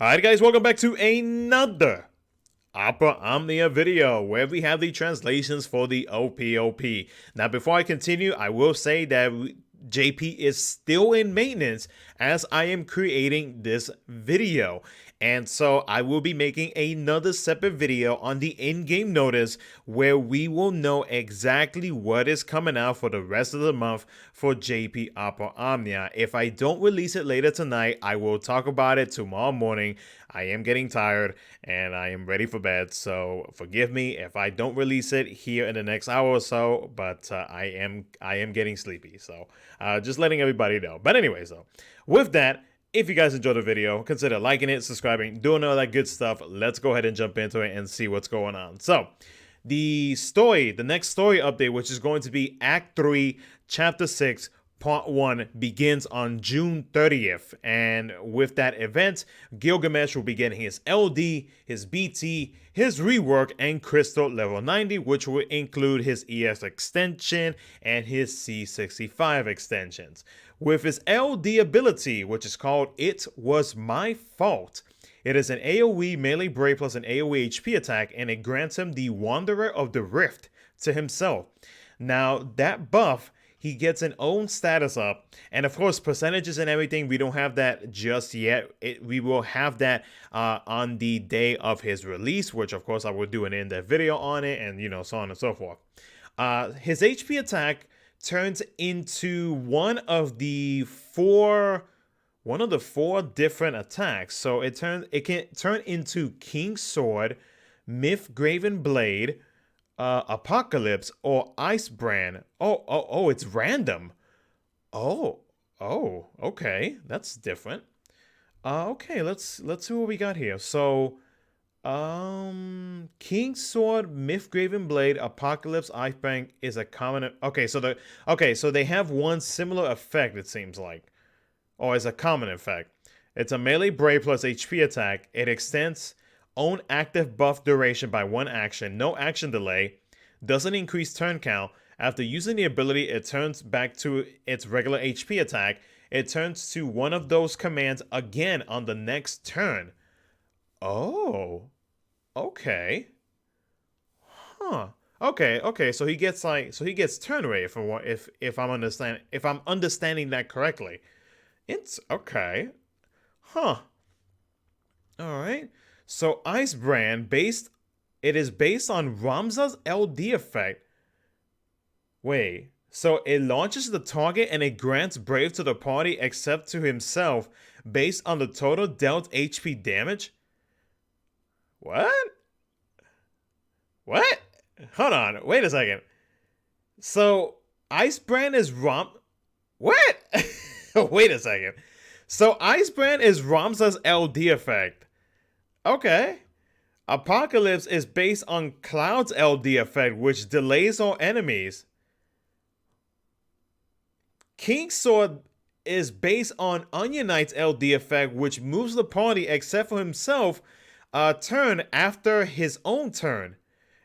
Alright guys, welcome back to another OPE OPE video where we have the translations for the OPE OPE. Now before I continue, I will say that JP is still in maintenance as I am creating this video. And so I will be making another separate video on the in-game notice where we will know exactly what is coming out for the rest of the month for JP OPE Omnia. If I don't release it later tonight, I will talk about it tomorrow morning. I am getting tired and I am ready for bed, so forgive me if I don't release it here in the next hour or so, but I am getting sleepy, so just letting everybody know. But anyways, though, with that, if you guys enjoyed the video, consider liking it, subscribing, doing all that good stuff. Let's go ahead and jump into it and see what's going on. So, the next story update, which is going to be Act 3, Chapter 6, Part 1, begins on June 30th. And with that event, Gilgamesh will be getting his LD, his BT, his rework, and Crystal level 90, which will include his ES extension and his C65 extensions. With his LD ability, which is called It Was My Fault, it is an AoE melee brave plus an AoE HP attack, and it grants him the Wanderer of the Rift to himself. Now, that buff, he gets an own status up, and of course percentages and everything, we don't have that just yet. We will have that on the day of his release, which of course I will do an in-depth video on it, and so on and so forth. His HP attack turns into one of the four different attacks. So it can turn into King's Sword, Myth Graven Blade, Apocalypse, or Ice Brand. Oh, it's random. Oh, okay, that's different. Okay, let's see what we got here. So, King's Sword, Myth Graven Blade, Apocalypse, Ice Brand is a common. Okay, so they have one similar effect, it seems like, or as a common effect. It's a melee brave plus HP attack. It extends own active buff duration by 1 action, no action delay, doesn't increase turn count. After using the ability, it turns back to its regular HP attack. It turns to one of those commands again on the next turn. Oh, okay. Huh. Okay, so he gets turn rate if I'm understanding that correctly. It's okay. Huh. All right. So Ice Brand it is based on Ramza's LD effect. Wait. So it launches the target and it grants Brave to the party except to himself based on the total dealt HP damage? What? What? Hold on. Wait a second. So Ice Brand is What? Wait a second. So Ice Brand is Ramza's LD effect. Okay. Apocalypse is based on Cloud's LD effect, which delays all enemies. King's Sword is based on Onion Knight's LD effect, which moves the party except for himself a turn after his own turn.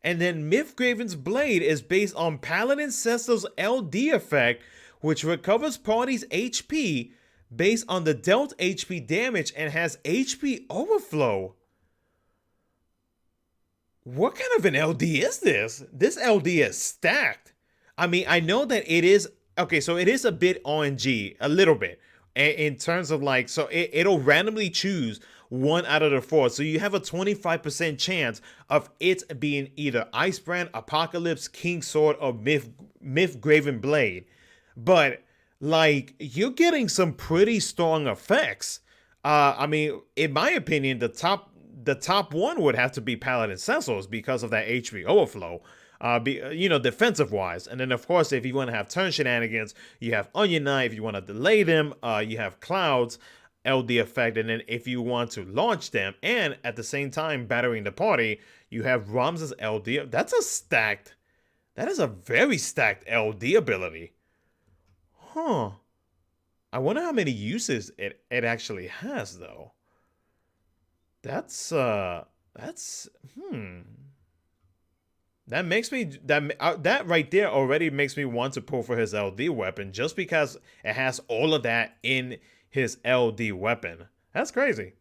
And then Myth Graven's Blade is based on Paladin Cecil's LD effect, which recovers party's HP based on the dealt HP damage and has HP overflow. What kind of an LD is this? This LD is stacked. I mean, I know that it is, okay, so it is a bit RNG, a little bit, in terms of like, so it'll randomly choose one out of the 4. So you have a 25% chance of it being either Ice Brand, Apocalypse, King's Sword, or Myth Graven Blade. But like, you're getting some pretty strong effects. I mean, in my opinion, the top one would have to be Paladin Cecil's because of that HP overflow, defensive wise. And then of course, if you want to have turn shenanigans, you have Onion Knight. If you want to delay them, you have Cloud's LD effect. And then if you want to launch them and at the same time battering the party, you have Ramza's LD. That is a very stacked LD ability. Huh. I wonder how many uses it actually has though. That makes me that right there already makes me want to pull for his LD weapon just because it has all of that in his LD weapon. That's crazy.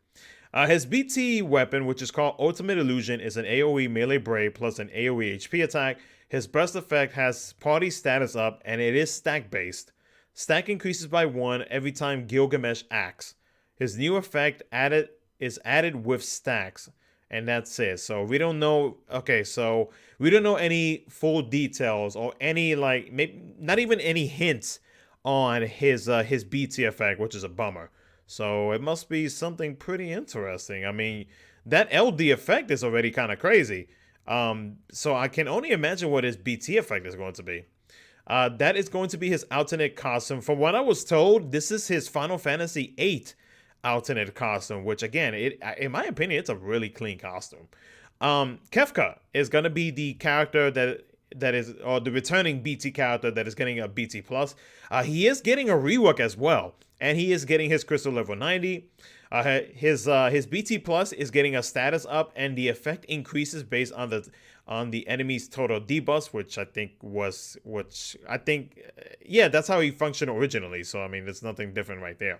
His BT weapon, which is called Ultimate Illusion, is an AoE melee brave plus an AoE HP attack. His burst effect has party status up, and it is stack based. Stack increases by 1 every time Gilgamesh acts. His new effect is added with stacks, and that's it. So we don't know. Okay, so we don't know any full details or any like maybe not even any hints on his BT effect, which is a bummer. So it must be something pretty interesting. I mean, that LD effect is already kind of crazy. So I can only imagine what his BT effect is going to be. That is going to be his alternate costume. From what I was told, this is his Final Fantasy VIII alternate costume, which again, in my opinion, it's a really clean costume. Kefka is going to be the character that is, or the returning BT character that is getting a BT plus. He is getting a rework as well, and he is getting his crystal level 90. His BT plus is getting a status up, and the effect increases based on the enemy's total debuffs, yeah, that's how he functioned originally. So I mean, there's nothing different right there.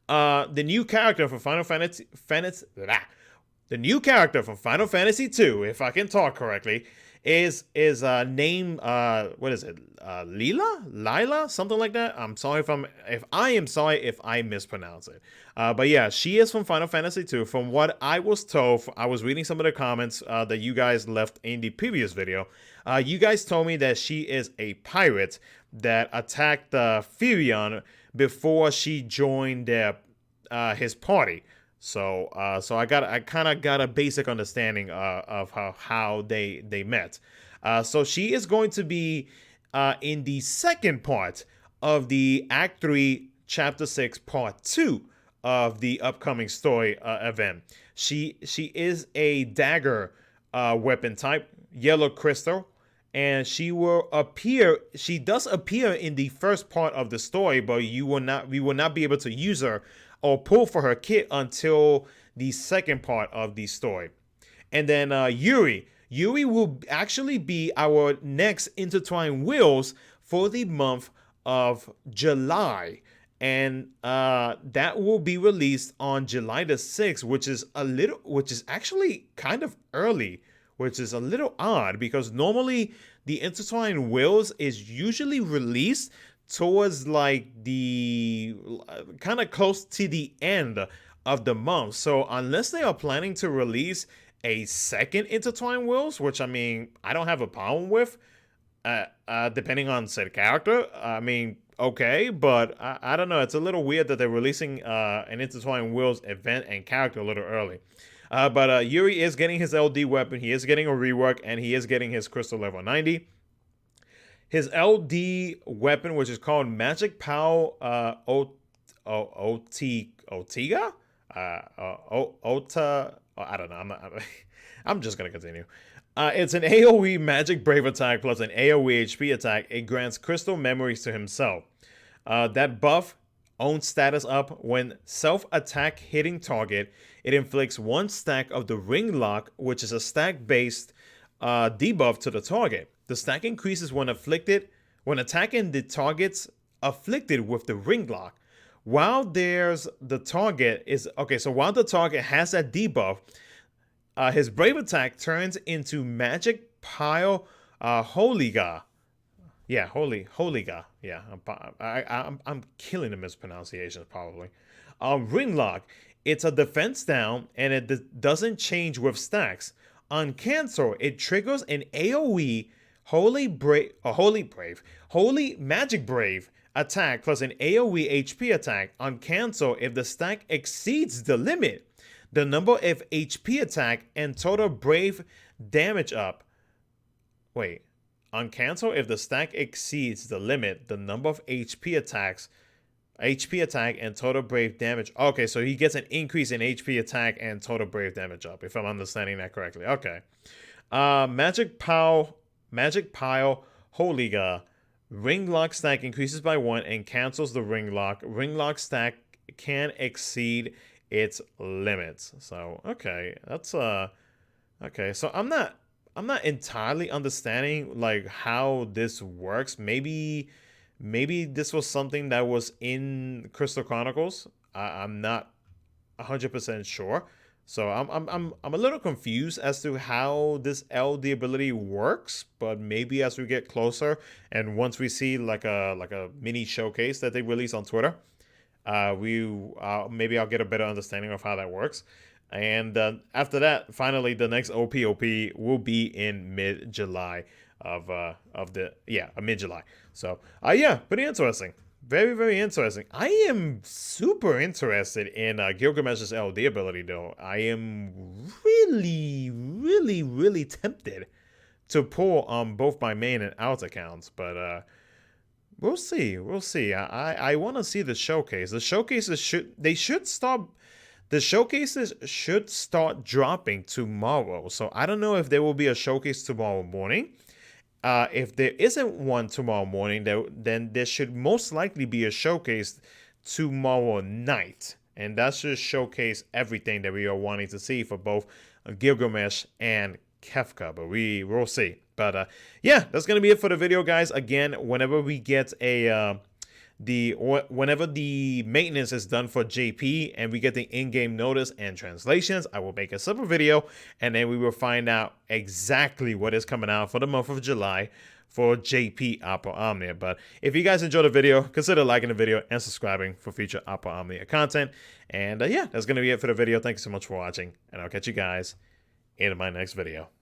The new character for Final Fantasy the new character from Final Fantasy II, if I can talk correctly, is named what is it? Leila, something like that. If I mispronounce it. But yeah, she is from Final Fantasy II. From what I was told, I was reading some of the comments that you guys left in the previous video. You guys told me that she is a pirate that attacked Firion before she joined his party. So I kind of got a basic understanding of how they met. So she is going to be in the second part of the Act 3, Chapter 6, Part 2 of the upcoming story event. She is a dagger weapon type, yellow crystal, and she does appear in the first part of the story, but we will not be able to use her or pull for her kit until the second part of the story. And then Yuri will actually be our next intertwined wheels for the month of July, and that will be released on July the 6th, which is actually kind of early, which is a little odd because normally the intertwined wheels is usually released towards like the kind of close to the end of the month. So unless they are planning to release a second intertwined wheels, which I mean I don't have a problem with, depending on said character, I mean okay, but I don't know, it's a little weird that they're releasing an intertwined wheels event and character a little early. But Yuri is getting his LD weapon, he is getting a rework, and he is getting his crystal level 90. His LD weapon, which is called Magic Pow Otiga? Ota. I don't know. I'm just going to continue. It's an AoE Magic Brave attack plus an AoE HP attack. It grants crystal memories to himself. That buff owns status up when self-attack hitting target. It inflicts 1 stack of the ring lock, which is a stack-based debuff to the target. The stack increases when attacking the targets afflicted with the ring lock. While the target has that debuff, his brave attack turns into Magic Pile Holiga. Yeah, Holiga. Yeah, I'm killing the mispronunciations probably. Ring lock. It's a defense down, and it doesn't change with stacks. On cancel, it triggers an AoE Holy Magic Brave attack plus an AoE HP attack. On cancel, if the stack exceeds the limit, the number of HP attack and total brave damage up. Wait, on cancel, if the stack exceeds the limit, the number of HP attack and total brave damage. Okay, so he gets an increase in HP attack and total brave damage up, if I'm understanding that correctly. Okay. Magic Pile Holiga. Ring lock stack increases by 1 and cancels the ring lock. Ring lock stack can exceed its limits. So okay, that's okay. So I'm not entirely understanding like how this works. Maybe this was something that was in Crystal Chronicles. I'm not 100% sure. So I'm a little confused as to how this LD ability works, but maybe as we get closer and once we see like a mini showcase that they release on Twitter, maybe I'll get a better understanding of how that works. And after that, finally, the next OPE OPE will be in mid-July mid-July. So yeah, pretty interesting. Very, very interesting. I am super interested in Gilgamesh's LD ability, though. I am really, really, really tempted to pull on both my main and out accounts, but we'll see. We'll see. I want to see the showcase. The showcases should start dropping tomorrow. So I don't know if there will be a showcase tomorrow morning. If there isn't one tomorrow morning, then there should most likely be a showcase tomorrow night. And that should showcase everything that we are wanting to see for both Gilgamesh and Kefka. But we'll see. But yeah, that's going to be it for the video, guys. Again, whenever we get whenever the maintenance is done for JP and we get the in-game notice and translations, I will make a separate video and then we will find out exactly what is coming out for the month of July for JP OPE Omnia. But if you guys enjoyed the video, consider liking the video and subscribing for future OPE Omnia content. And yeah, that's going to be it for the video. Thank you so much for watching, and I'll catch you guys in my next video.